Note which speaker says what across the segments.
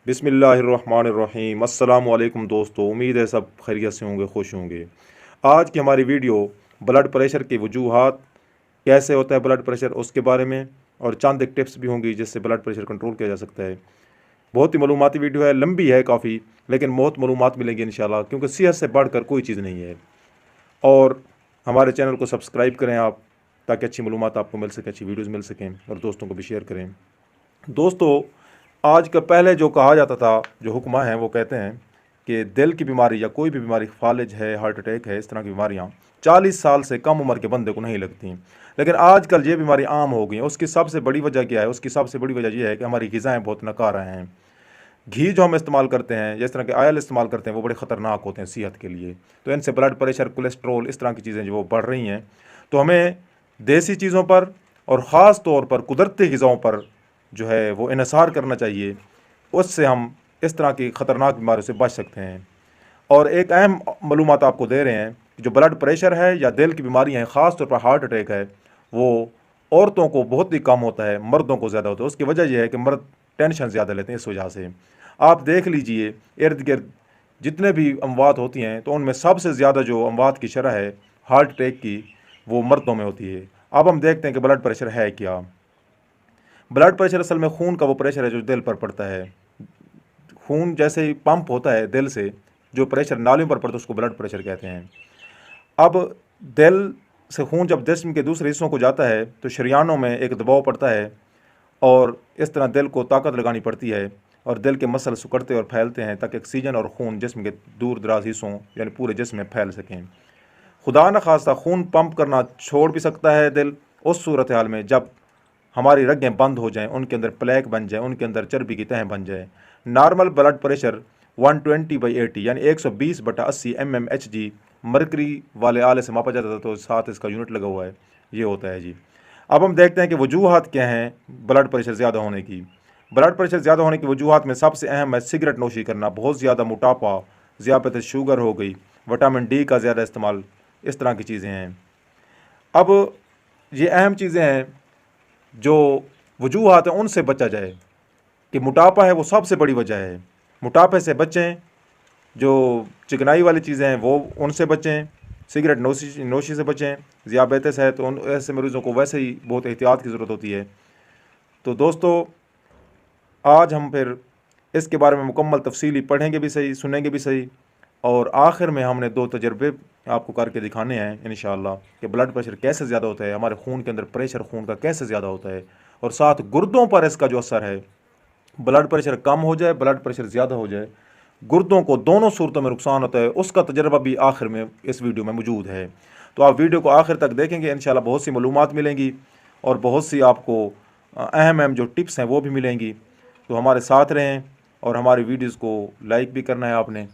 Speaker 1: बिस्मिल्लाहिर्रहमानिर्रहीम। अस्सलामुअलैकुम दोस्तों, उम्मीद है सब खैरियत से होंगे, खुश होंगे। आज की हमारी वीडियो ब्लड प्रेशर की वजूहात, कैसे होता है ब्लड प्रेशर, उसके बारे में और चंद एक टिप्स भी होंगी जिससे ब्लड प्रेशर कंट्रोल किया जा सकता है। बहुत ही मालूमाती वीडियो है, लंबी है काफ़ी, लेकिन बहुत मालूमात मिलेंगी इंशाल्लाह, क्योंकि सेहत से बढ़कर कोई चीज़ नहीं है। और हमारे चैनल को सब्सक्राइब करें आप, ताकि अच्छी मालूमात आपको मिल सके, अच्छी वीडियोज़ मिल सकें, और दोस्तों को भी शेयर करें। दोस्तों, आज का पहले जो कहा जाता था, जो हुक्मा हैं वो कहते हैं कि दिल की बीमारी या कोई भी बीमारी, फालिज है, हार्ट अटैक है, इस तरह की बीमारियां 40 साल से कम उम्र के बंदे को नहीं लगती। लेकिन आजकल ये बीमारी आम हो गई है। उसकी सबसे बड़ी वजह क्या है? उसकी सबसे बड़ी वजह यह है कि हमारी ग़िज़ाएँ बहुत नकारा हैं। घी जो हम इस्तेमाल करते हैं, जिस तरह के ऑयल इस्तेमाल करते हैं, वो बड़े ख़तरनाक होते हैं सेहत के लिए। तो इनसे ब्लड प्रेशर, कोलेस्ट्रॉल, इस तरह की चीज़ें जो वो बढ़ रही हैं। तो हमें देसी चीज़ों पर और ख़ास तौर पर कुदरती ग़िज़ाओं पर जो है वो इन्हिसार करना चाहिए। उससे हम इस तरह की ख़तरनाक बीमारियों से बच सकते हैं। और एक अहम मालूमात आपको दे रहे हैं कि जो ब्लड प्रेशर है या दिल की बीमारियाँ हैं, ख़ास तौर पर हार्ट अटैक है, वो औरतों को बहुत ही कम होता है, मर्दों को ज़्यादा होता है। उसकी वजह यह है कि मर्द टेंशन ज़्यादा लेते हैं। इस वजह से आप देख लीजिए, इर्द गिर्द जितने भी अमवात होती हैं, तो उनमें सबसे ज़्यादा जो अमवात की शरह है हार्ट अटैक की, वो मर्दों में होती है। अब हम देखते हैं कि ब्लड प्रेशर है क्या। ब्लड प्रेशर असल में खून का वो प्रेशर है जो दिल पर पड़ता है। खून जैसे ही पंप होता है दिल से, जो प्रेशर नालियों पर पड़ता है, उसको ब्लड प्रेशर कहते हैं। अब दिल से खून जब जिस्म के दूसरे हिस्सों को जाता है, तो शरियानों में एक दबाव पड़ता है, और इस तरह दिल को ताकत लगानी पड़ती है, और दिल के मसल सिकुड़ते और फैलते हैं, ताकि ऑक्सीजन और खून जिस्म के दूर दराज हिस्सों यानी पूरे जिस्म में फैल सकें। खुदा न खास्ता खून पंप करना छोड़ भी सकता है दिल उस सूरत हाल में जब हमारी रगें बंद हो जाएं, उनके अंदर प्लेक बन जाए, उनके अंदर चर्बी की तह बन जाए। नॉर्मल ब्लड प्रेशर 120/80 यानी 120/80 mmHg मरकरी वाले आले से मापा जाता था, तो साथ इसका यूनिट लगा हुआ है, ये होता है जी। अब हम देखते हैं कि वजूहात क्या हैं ब्लड प्रेशर ज़्यादा होने की। ब्लड प्रेशर ज़्यादा होने की वजूहात में सबसे अहम है सिगरेट नोशी करना, बहुत ज़्यादा मोटापा, ज़ियादत शुगर हो गई, विटामिन डी का ज़्यादा इस्तेमाल, इस तरह की चीज़ें हैं। अब ये अहम चीज़ें हैं, जो वजूहात हैं उनसे बचा जाए। कि मोटापा है वो सबसे बड़ी वजह है, मोटापे से बचें। जो चिकनाई वाली चीज़ें हैं वो उनसे बचें, सिगरेट नोशी से बचें। ज़ियाबेतिस है तो उन ऐसे मरीज़ों को वैसे ही बहुत एहतियात की ज़रूरत होती है। तो दोस्तों, आज हम फिर इसके बारे में मुकम्मल तफसीली पढ़ेंगे भी सही, सुनेंगे भी सही, और आखिर में हमने 2 तजर्बे आपको करके दिखाने हैं इंशाअल्लाह कि ब्लड प्रेशर कैसे ज़्यादा होता है, हमारे खून के अंदर प्रेशर खून का कैसे ज़्यादा होता है, और साथ गुर्दों पर इसका जो असर है, ब्लड प्रेशर कम हो जाए, ब्लड प्रेशर ज़्यादा हो जाए, गुर्दों को दोनों सूरतों में नुकसान होता है। उसका तजर्बा भी आखिर में इस वीडियो में मौजूद है। तो आप वीडियो को आखिर तक देखेंगे, इंशाल्लाह बहुत सी मालूमात मिलेंगी, और बहुत सी आपको अहम अहम जो टिप्स हैं वो भी मिलेंगी। तो हमारे साथ रहें, और हमारी वीडियोज़ को लाइक भी करना है आपने।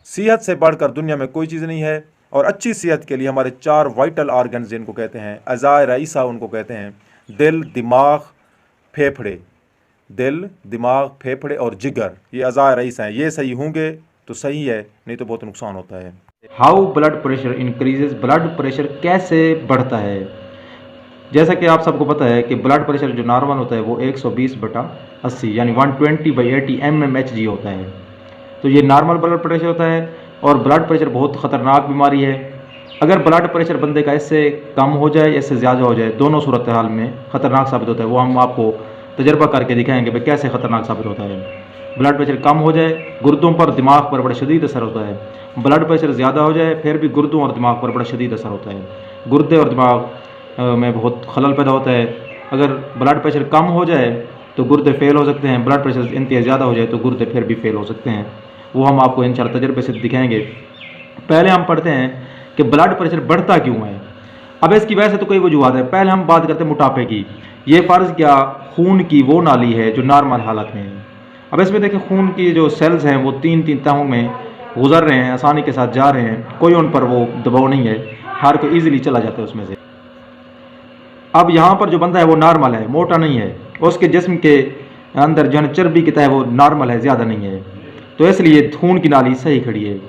Speaker 1: सेहत से बढ़कर दुनिया में कोई चीज़ नहीं है, और अच्छी सेहत के लिए हमारे 4 वाइटल आर्गन्स जिनको कहते हैं, अज़ाए रईसा उनको कहते हैं, दिल, दिमाग, फेफड़े। दिल, दिमाग, फेफड़े और जिगर, ये अज़ाए रईसा हैं। ये सही होंगे तो सही है, नहीं तो बहुत नुकसान होता है।
Speaker 2: How blood pressure increases, blood pressure कैसे बढ़ता है। जैसा कि आप सबको पता है कि ब्लड प्रेशर जो नॉर्मल होता है वो 120/80 यानी 120/80 mmHg होता है। तो ये नॉर्मल ब्लड प्रेशर होता है, और ब्लड प्रेशर बहुत ख़तरनाक बीमारी है। अगर ब्लड प्रेशर बंदे का इससे कम हो जाए, इससे ज़्यादा हो जाए, दोनों सूरत हाल में ख़तरनाक साबित होता है। वो हम आपको तजर्बा करके दिखाएंगे भाई कैसे ख़तरनाक साबित होता है। ब्लड प्रेशर कम हो जाए, गुर्दों पर, दिमाग पर बड़ा शदीद असर होता है। ब्लड प्रेशर ज़्यादा हो जाए, फिर भी गुर्दों और दिमाग पर बड़ा शदीद असर होता है। गुर्दे और दिमाग में बहुत खलल पैदा होता है। अगर ब्लड प्रेशर कम हो जाए तो गुर्दे फेल हो सकते हैं, ब्लड प्रेशर इंतहा ज़्यादा हो जाए तो गुर्दे फिर भी फेल हो सकते हैं। वो हम आपको इंशाल्लाह तजर्बे से दिखाएंगे। पहले हम पढ़ते हैं कि ब्लड प्रेशर बढ़ता क्यों है। अब इसकी वजह से तो कई वजूहत है। पहले हम बात करते हैं मोटापे की। ये फ़र्ज़ क्या, खून की वो नाली है जो नॉर्मल हालत में है। अब इसमें देखें, खून की जो सेल्स हैं वो 3-3 तहों में गुजर रहे हैं, आसानी के साथ जा रहे हैं, कोई उन पर वो दबाव नहीं है, हर कोई ईजिली चला जाता है उसमें से। अब यहाँ पर जो बंदा है वो नॉर्मल है, मोटा नहीं है, उसके जिस्म के अंदर जो है चर्बी की तह वो नॉर्मल है, ज़्यादा नहीं है, तो इसलिए खून की नाली सही खड़ी है।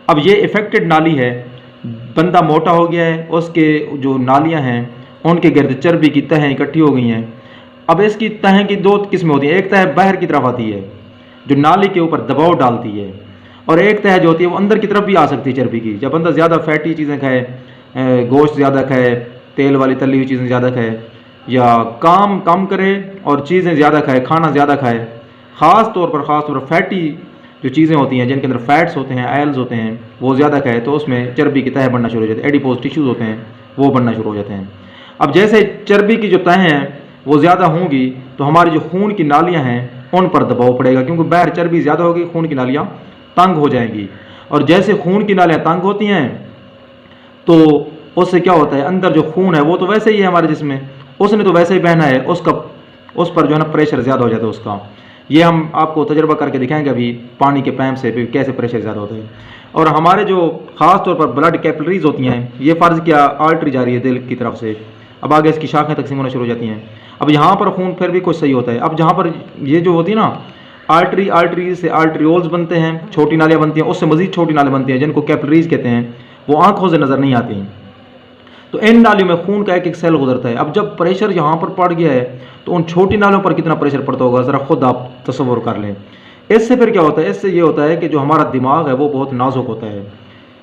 Speaker 2: अब ये इफेक्टेड नाली है, बंदा मोटा हो गया है, उसके जो नालियाँ हैं उनके गिर्द चर्बी की तहें इकट्ठी हो गई हैं। अब इसकी तहें की 2 किस्में होती हैं। एक तह बाहर की तरफ आती है, जो नाली के ऊपर दबाव डालती है, और एक तह जो होती है वो अंदर की तरफ भी आ सकती है चर्बी की। जब अंदर ज़्यादा फैटी चीज़ें खाए, गोश्त ज़्यादा खाए, तेल वाली तली हुई चीज़ें ज़्यादा खाए, या काम कम करे और चीज़ें ज़्यादा खाए, खाना ज़्यादा खाए, ख़ास तौर पर फैटी जो चीज़ें होती हैं जिनके अंदर फैट्स होते हैं, आयल्स होते हैं, वो ज़्यादा खाए तो उसमें चर्बी की तह बनना शुरू हो जाती है, एडिपोज टिश्यूज़ होते हैं वो बनना शुरू हो जाते हैं। अब जैसे चर्बी की जो तह हैं वो ज़्यादा होंगी तो हमारी जो खून की नालियाँ हैं उन पर दबाव पड़ेगा, क्योंकि बाहर चर्बी ज़्यादा होगी, खून की नालियाँ तंग हो जाएंगी। और जैसे खून की नालियाँ तंग होती हैं तो उससे क्या होता है, अंदर जो खून है वो तो वैसे ही है हमारे जिस्म में, उसने तो वैसे ही बहना है, उस पर जो है ना प्रेशर ज़्यादा हो जाता है उसका। ये हम आपको तजर्बा करके दिखाएंगे अभी पानी के पैप से भी कैसे प्रेशर ज़्यादा होता है। और हमारे जो ख़ास तौर पर ब्लड कैपिलरीज होती हैं, ये फ़र्ज़ किया आर्टरी जा रही है दिल की तरफ से, अब आगे इसकी शाखें तकसीम होना शुरू हो जाती हैं। अब यहाँ पर खून फिर भी कुछ सही होता है। अब जहाँ पर ये जो होती है ना आर्टरी से आर्ट्रियोल्स बनते हैं, छोटी नालियाँ बनती हैं, उससे मज़ीद छोटी नालियाँ बनती हैं जिनको कैपिलरीज कहते हैं, वो आँखों से नज़र नहीं आती। तो इन नालियों में खून का एक एक सेल गुजरता है। अब जब प्रेशर यहाँ पर पड़ गया है तो उन छोटी नालियों पर कितना प्रेशर पड़ता होगा ज़रा खुद आप तसव्वुर कर लें। इससे फिर क्या होता है, इससे ये होता है कि जो हमारा दिमाग है वो बहुत नाजुक होता है,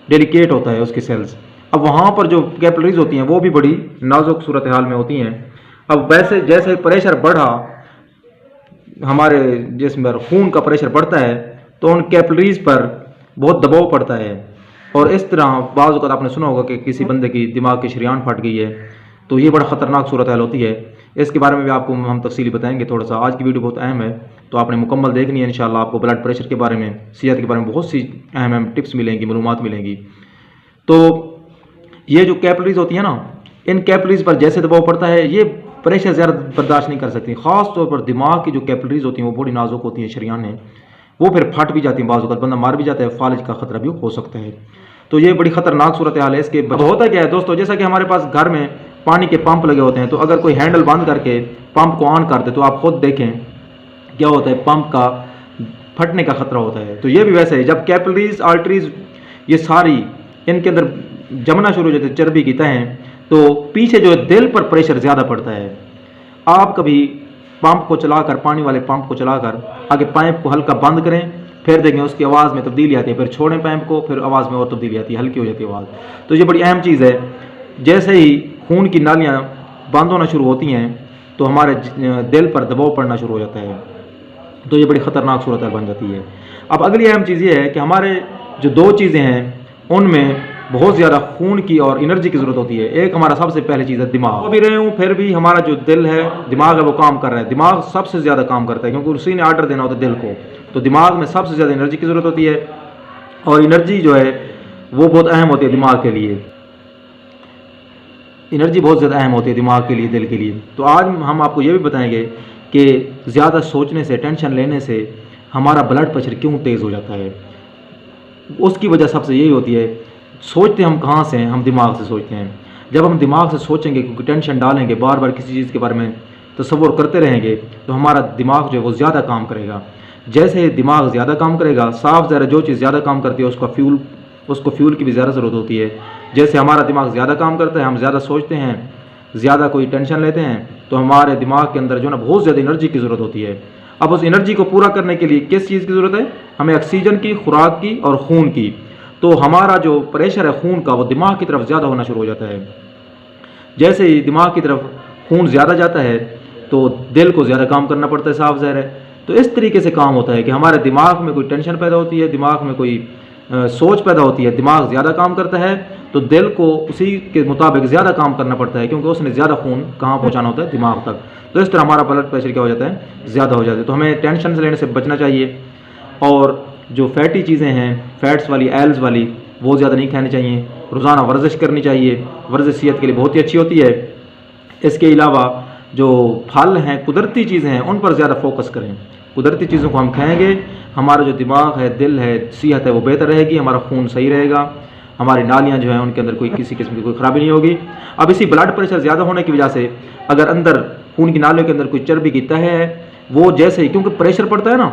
Speaker 2: डेलिकेट होता है उसकी सेल्स। अब वहाँ पर जो कैपिलरीज होती हैं वो भी बड़ी नाजुक सूरत हाल में होती हैं। अब वैसे जैसे प्रेशर बढ़ा, हमारे जिस्म पर खून का प्रेशर बढ़ता है तो उन कैपिलरीज पर बहुत दबाव पड़ता है। और इस तरह बाज़ वक़्त आपने सुना होगा कि किसी बंदे की दिमाग की शरीयान फट गई है, तो ये बड़ा ख़तरनाक सूरत हाल होती है। इसके बारे में भी आपको हम तफसीली बताएंगे थोड़ा सा। आज की वीडियो बहुत अहम है तो आपने मुकम्मल देखनी है इंशाल्लाह। आपको ब्लड प्रेशर के बारे में, सेहत के बारे में बहुत सी अहम टिप्स मिलेंगी, मालूमात मिलेंगी। तो ये जो कैपिलरीज होती हैं ना, इन कैपिलरीज पर जैसे दबाव पड़ता है ये प्रेशर ज़्यादा बर्दाश्त नहीं कर सकती। ख़ास तौर पर दिमाग की जो कैपिलरीज होती हैं वो बड़ी नाजुक होती हैं, शरीयानें, वो फिर फट भी जाती हैं, बाज़ वक़्त बंदा मार भी जाता है, फालिज का ख़तरा भी हो सकता है। तो ये बड़ी ख़तरनाक सूरत हाल है। इसके होता क्या है दोस्तों, जैसा कि हमारे पास घर में पानी के पंप लगे होते हैं, तो अगर कोई हैंडल बंद करके पंप को ऑन कर दे तो आप खुद देखें क्या होता है, पंप का फटने का ख़तरा होता है। तो ये भी वैसे ही जब कैपिलरीज, आर्टरीज ये सारी इनके अंदर जमना शुरू हो जाते हैं चर्बी की तहें, तो पीछे जो दिल पर प्रेशर ज़्यादा पड़ता है। आप कभी पंप को चलाकर, पानी वाले पंप को चलाकर आगे पाइप को हल्का बंद करें, फिर देखें उसकी आवाज़ में तब्दीली आती है, फिर छोड़ें पाइप को, फिर आवाज़ में और तब्दीली आती है, हल्की हो जाती है आवाज़। तो ये बड़ी अहम चीज़ है। जैसे ही खून की नालियाँ बंद होना शुरू होती हैं तो हमारे दिल पर दबाव पड़ना शुरू हो जाता है, तो ये बड़ी ख़तरनाक सूरत बन जाती है। अब अगली अहम चीज़ ये है कि हमारे जो दो चीज़ें हैं उनमें बहुत ज़्यादा खून की और एनर्जी की ज़रूरत होती है। एक हमारा सबसे पहली चीज़ है दिमाग। हो भी रहे हूँ फिर भी हमारा जो दिल है, दिमाग है, वो काम कर रहा है। दिमाग सबसे ज़्यादा काम करता है क्योंकि उसी ने आर्डर देना होता है दिल को। तो दिमाग में सबसे ज़्यादा एनर्जी की ज़रूरत होती है और एनर्जी जो है वो बहुत अहम होती है दिमाग के लिए। एनर्जी बहुत ज़्यादा अहम होती है दिमाग के लिए, दिल के लिए। तो आज हम आपको ये भी बताएंगे कि ज़्यादा सोचने से, टेंशन लेने से हमारा ब्लड प्रेशर क्यों तेज़ हो जाता है। उसकी वजह सबसे यही होती है, सोचते हम कहाँ से हैं, हम दिमाग से सोचते हैं। जब हम दिमाग से सोचेंगे, क्योंकि टेंशन डालेंगे, बार बार किसी चीज़ के बारे में तसव्वुर करते रहेंगे, तो हमारा दिमाग जो है वो ज़्यादा काम करेगा। जैसे दिमाग ज़्यादा काम करेगा, साफ ज़रा जो चीज़ ज़्यादा काम करती है उसको फ्यूल की भी ज़्यादा ज़रूरत होती है। जैसे हमारा दिमाग ज़्यादा काम करता है, हम ज़्यादा सोचते हैं, ज़्यादा कोई टेंशन लेते हैं, तो हमारे दिमाग के अंदर जो है ना बहुत ज़्यादा एनर्जी की ज़रूरत होती है। अब उस एनर्जी को पूरा करने के लिए किस चीज़ की ज़रूरत है, हमें ऑक्सीजन की, खुराक की और खून की। तो हमारा जो प्रेशर है खून का वो दिमाग की तरफ ज़्यादा होना शुरू हो जाता है। जैसे ही दिमाग की तरफ खून ज़्यादा जाता है तो दिल को ज़्यादा काम करना पड़ता है, साफ ज़ाहिर है। तो इस तरीके से काम होता है कि हमारे दिमाग में कोई टेंशन पैदा होती है, दिमाग में कोई सोच पैदा होती है, दिमाग ज़्यादा काम करता है तो दिल को उसी के मुताबिक ज़्यादा काम करना पड़ता है, क्योंकि उसने ज़्यादा खून कहाँ पहुँचाना होता है, दिमाग तक। तो इस तरह हमारा ब्लड प्रेशर क्या हो जाता है, ज़्यादा हो जाता है। तो हमें टेंशन से लेने से बचना चाहिए और जो फैटी चीज़ें हैं, फैट्स वाली, आयल्स वाली, वो ज़्यादा नहीं खानी चाहिए। रोज़ाना वर्जिश करनी चाहिए, वर्जिश सेहत के लिए बहुत ही अच्छी होती है। इसके अलावा जो फल हैं, कुदरती चीज़ें हैं, उन पर ज़्यादा फोकस करें। कुदरती चीज़ों को हम खाएंगे, हमारा जो दिमाग है, दिल है, सेहत है वो बेहतर रहेगी, हमारा खून सही रहेगा, हमारी नालियाँ जो हैं उनके अंदर कोई किसी किस्म की कोई ख़राबी नहीं होगी। अब इसी ब्लड प्रेशर ज़्यादा होने की वजह से अगर अंदर खून की नालियों के अंदर कोई चर्बी की तह है, वो जैसे ही, क्योंकि प्रेशर पड़ता है ना,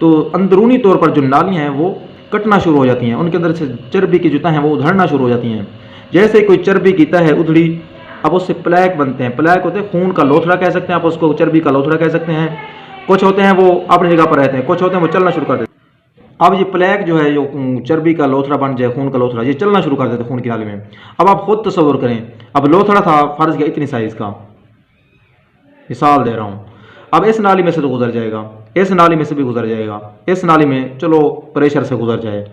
Speaker 2: तो अंदरूनी तौर पर जो नालियाँ हैं वो कटना शुरू हो जाती हैं, उनके अंदर से चर्बी की जो तह हैं वो उधड़ना शुरू हो जाती हैं। जैसे कोई चर्बी की तह है उधड़ी, अब उससे प्लैक बनते हैं। प्लैक होते हैं खून का लोथड़ा कह सकते हैं आप उसको, चर्बी का लोथड़ा कह सकते हैं। कुछ होते हैं वो अपनी जगह पर रहते हैं, कुछ होते हैं वो चलना शुरू कर देते हैं। अब ये प्लेग जो है, जो चर्बी का लोथड़ा बन जाए, खून का लोथड़ा, ये चलना शुरू कर देते हैं खून की नाली में। अब आप खुद तस्वर करें, अब लोथड़ा था फर्ज किया इतनी साइज़ का, मिसाल दे रहा हूँ, अब इस नाली में से तो गुजर जाएगा, इस नाली में से भी गुजर जाएगा, इस नाली में चलो प्रेशर से गुजर जाए।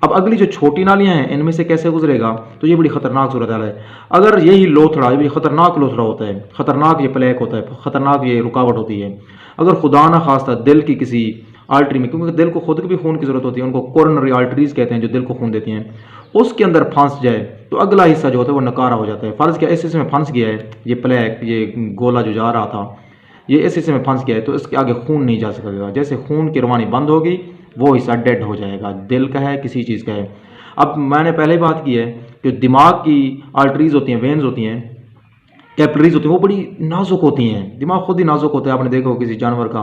Speaker 2: अब अगली जो छोटी नालियां हैं इनमें से कैसे गुजरेगा, तो ये बड़ी ख़तरनाक सूरत हाल है। अगर यही लोथड़ा, ये ख़तरनाक लोथड़ा होता है, ख़तरनाक ये प्लेक होता है, ख़तरनाक ये रुकावट होती है, अगर खुदा ना खास्ता दिल की किसी आर्टरी में, क्योंकि दिल को खुद की भी खून की ज़रूरत होती है, उनको कोरोनरी आर्टरीज कहते हैं जो दिल को खून देती हैं, उसके अंदर फंस जाए तो अगला हिस्सा जो होता है वो नकारा हो जाता है। फ़र्ज़ क्या इस हिस्से में फंस गया है, ये प्लेक, ये गोला जो जा रहा था, ये इस हिस्से में फंस गया है, तो इसके आगे खून नहीं जा सकेगा। जैसे खून की रवानी बंद होगी वो हिस्सा डेड हो जाएगा, दिल का है किसी चीज़ का है। अब मैंने पहले ही बात की है कि दिमाग की आर्टरीज होती हैं, वेन्स होती हैं, कैपिलरीज होती हैं, वो बड़ी नाजुक होती हैं, दिमाग खुद ही नाजुक होता है, आपने देखा हो किसी जानवर का।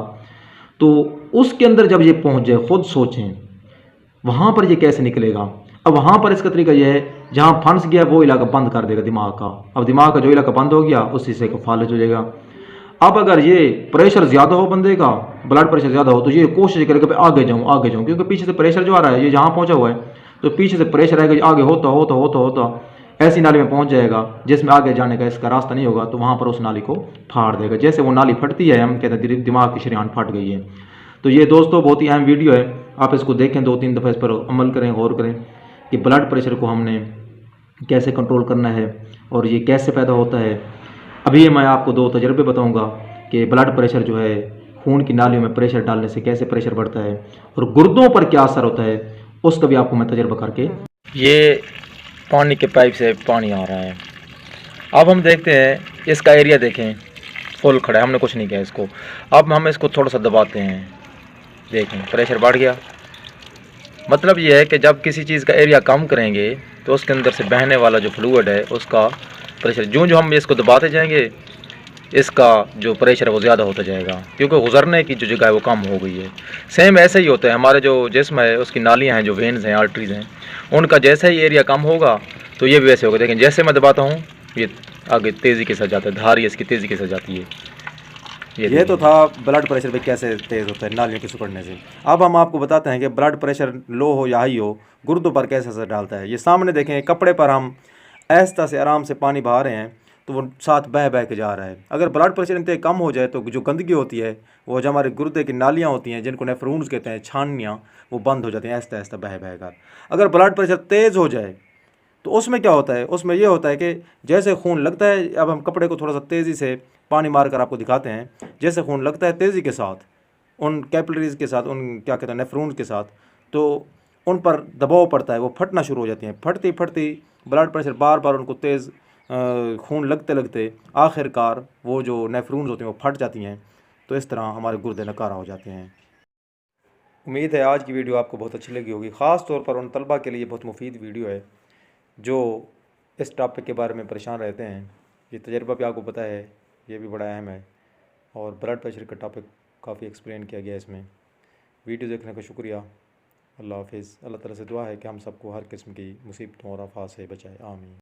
Speaker 2: तो उसके अंदर जब ये पहुंच जाए, खुद सोचें वहाँ पर ये कैसे निकलेगा। अब वहाँ पर इसका तरीका यह है, जहाँ फंस गया वो इलाका बंद कर देगा दिमाग का। अब दिमाग का जो इलाका बंद हो गया उस हिस्से को फालज हो जाएगा। अब अगर ये प्रेशर ज़्यादा हो बंदे का, ब्लड प्रेशर ज़्यादा हो, तो ये कोशिश करेगा कि आगे जाऊँ आगे जाऊँ, क्योंकि पीछे से प्रेशर जो आ रहा है, ये जहाँ पहुँचा हुआ है, तो पीछे से प्रेशर आएगा, आगे होता होता होता होता ऐसी नाली में पहुँच जाएगा जिसमें आगे जाने का इसका रास्ता नहीं होगा, तो वहाँ पर उस नाली को फाड़ देगा। जैसे वो नाली फटती है, हम कहते हैं दिमाग की शरीयान फट गई है। तो ये दोस्तों बहुत ही अहम वीडियो है, आप इसको देखें, 2-3 दफ़ा इस पर अमल करें, गौर करें कि ब्लड प्रेशर को हमने कैसे कंट्रोल करना है और ये कैसे पैदा होता है। अभी मैं आपको 2 तजर्बे बताऊंगा कि ब्लड प्रेशर जो है, खून की नालियों में प्रेशर डालने से कैसे प्रेशर बढ़ता है और गुर्दों पर क्या असर होता है, उसका भी आपको मैं तजर्बा करके।
Speaker 3: ये पानी के पाइप से पानी आ रहा है। अब हम देखते हैं इसका एरिया, देखें फुल खड़ा है, हमने कुछ नहीं किया इसको। अब हम इसको थोड़ा सा दबाते हैं, देखें प्रेशर बढ़ गया। मतलब ये है कि जब किसी चीज़ का एरिया कम करेंगे तो उसके अंदर से बहने वाला जो फ्लूइड है उसका प्रेशर, जो हम इसको दबाते जाएंगे इसका जो प्रेशर है वो ज़्यादा होता जाएगा, क्योंकि गुजरने की जो जगह है वो कम हो गई है। सेम ऐसे ही होता है, हमारे जो जिस्म है उसकी नालियाँ हैं, जो वेन्स हैं, आर्टरीज़ हैं, उनका जैसे ही एरिया कम होगा तो ये भी वैसे होगा। लेकिन जैसे मैं दबाता हूँ ये आगे तेज़ी के साथ जाता है, धार इसकी तेज़ी के साथ जाती है।
Speaker 1: ये तो था ब्लड प्रेशर पे कैसे तेज़ होता है नालियों के सिकुड़ने से। अब हम आपको बताते हैं कि ब्लड प्रेशर लो हो या हाई हो, गुर्दों पर कैसे असर डालता है। ये सामने देखें, कपड़े पर हम ऐसा से आराम से पानी बहा रहे हैं तो वो साथ बह बह के जा रहा है। अगर ब्लड प्रेशर इंतहा कम हो जाए तो जो गंदगी होती है, वो जो हमारे गुर्दे की नालियाँ होती हैं, जिनको नेफ्रॉन्स कहते हैं, छानियाँ, वो बंद हो जाती हैं ऐसा ऐसा बह बह कर। अगर ब्लड प्रेशर तेज़ हो जाए तो उसमें क्या होता है, उसमें ये होता है कि जैसे खून लगता है, अब हम कपड़े को थोड़ा सा तेज़ी से पानी मार कर आपको दिखाते हैं, जैसे खून लगता है तेज़ी के साथ उन कैपिलरीज़ के साथ, उन क्या कहते हैं नेफ्रॉन्स के साथ, तो उन पर दबाव पड़ता है, वो फटना शुरू हो जाती हैं। फटती फटती ब्लड प्रेशर बार बार उनको तेज़ खून लगते लगते आखिरकार वो जो नेफ्रॉन्स होते हैं वो फट जाती हैं। तो इस तरह हमारे गुर्दे नकारा हो जाते हैं। उम्मीद है आज की वीडियो आपको बहुत अच्छी लगी होगी। ख़ास तौर पर उन तलबा के लिए बहुत मुफीद वीडियो है जो इस टॉपिक के बारे में परेशान रहते हैं। ये तजर्बा भी आपको पता है, ये भी बड़ा अहम है, और ब्लड प्रेशर का टॉपिक काफ़ी एक्सप्लेन किया गया है इसमें। वीडियो देखने का शुक्रिया। अल्लाह हाफिज़। अल्लाह ताला से दुआ है कि हम सबको हर किस्म की मुसीबतों और आफात से बचाए। आमीन।